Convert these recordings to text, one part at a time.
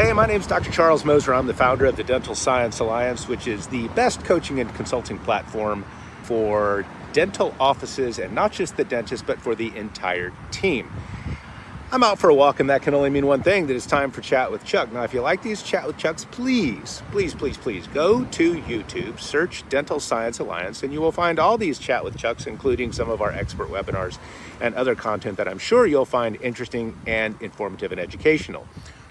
Hey, my name's Dr. Charles Moser. I'm the founder of the Dental Science Alliance, which is the best coaching and consulting platform for dental offices, and not just the dentist, but for the entire team. I'm out for a walk, and that can only mean one thing, that it's time for Chat with Chuck. Now, if you like these Chat with Chucks, please go to YouTube, search Dental Science Alliance, and you will find all these Chat with Chucks, including some of our expert webinars and other content that I'm sure you'll find interesting and informative and educational.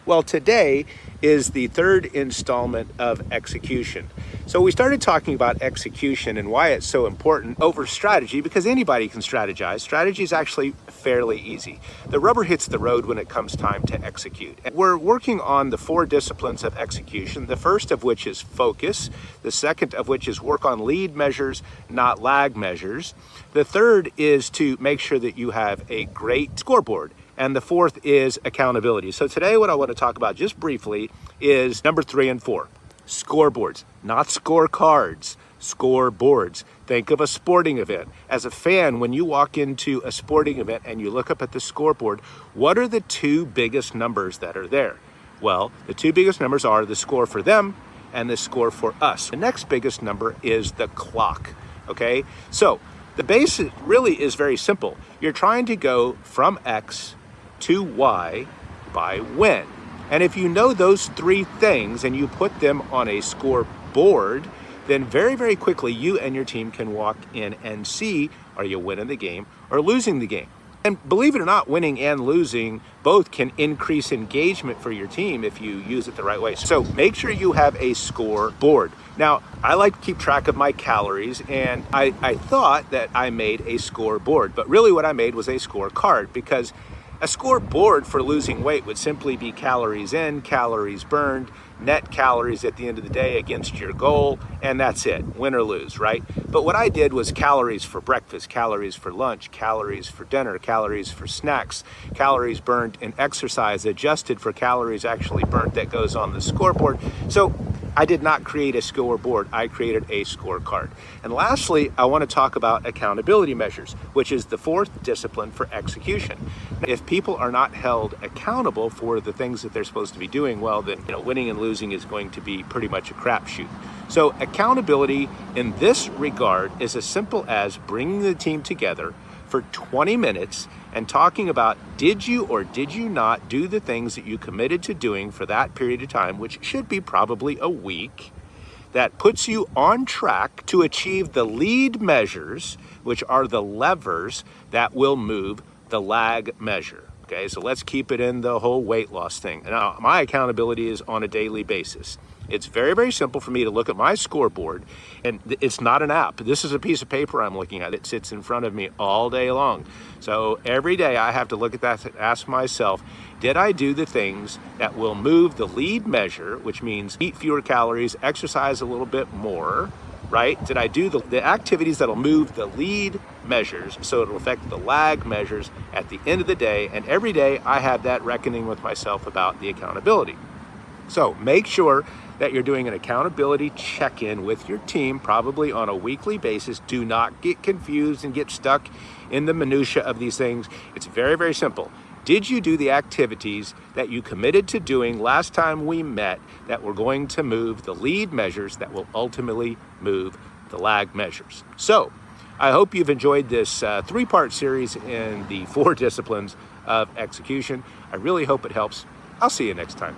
Well, today is the third installment of execution. So we started talking about execution and why it's so important over strategy, because anybody can strategize. Strategy is actually fairly easy. The rubber hits the road when it comes time to execute. And we're working on the 4 disciplines of execution, the first of which is focus, the second of which is work on lead measures, not lag measures. The third is to make sure that you have a great scoreboard. And the fourth is accountability. So today what I want to talk about just briefly is number 3 and 4. Scoreboards, not scorecards, scoreboards. Think of a sporting event. As a fan, when you walk into a sporting event and you look up at the scoreboard, what are the 2 biggest numbers that are there? Well, the 2 biggest numbers are the score for them and the score for us. The next biggest number is the clock, okay? So the basic really is very simple. You're trying to go from X to Y by when. And if you know those 3 things and you put them on a scoreboard, then very quickly you and your team can walk in and see, are you winning the game or losing the game? And believe it or not, winning and losing both can increase engagement for your team if you use it the right way. So make sure you have a scoreboard. Now, I like to keep track of my calories, and I thought that I made a scoreboard, but really what I made was a scorecard, because a scoreboard for losing weight would simply be calories in, calories burned, net calories at the end of the day against your goal, and that's it, win or lose, right? But what I did was calories for breakfast, calories for lunch, calories for dinner, calories for snacks, calories burned in exercise, adjusted for calories actually burnt that goes on the scoreboard. So I did not create a scoreboard, I created a scorecard. And lastly, I want to talk about accountability measures, which is the 4th discipline for execution. If people are not held accountable for the things that they're supposed to be doing, well, then winning and losing is going to be pretty much a crapshoot. So accountability in this regard is as simple as bringing the team together for 20 minutes and talking about, did you or did you not do the things that you committed to doing for that period of time, which should be probably a week, that puts you on track to achieve the lead measures, which are the levers that will move the lag measure. Okay, so let's keep it in the whole weight loss thing. Now, my accountability is on a daily basis. It's very simple for me to look at my scoreboard, and it's not an app. This is a piece of paper I'm looking at. It sits in front of me all day long. So every day I have to look at that and ask myself, did I do the things that will move the lead measure, which means eat fewer calories, exercise a little bit more, right? Did I do the activities that'll move the lead measures so it'll affect the lag measures at the end of the day? And every day I have that reckoning with myself about the accountability. So make sure that you're doing an accountability check-in with your team, probably on a weekly basis. Do not get confused and get stuck in the minutia of these things. It's very simple. Did you do the activities that you committed to doing last time we met that were going to move the lead measures that will ultimately move the lag measures? So I hope you've enjoyed this 3-part series in the 4 disciplines of execution. I really hope it helps. I'll see you next time.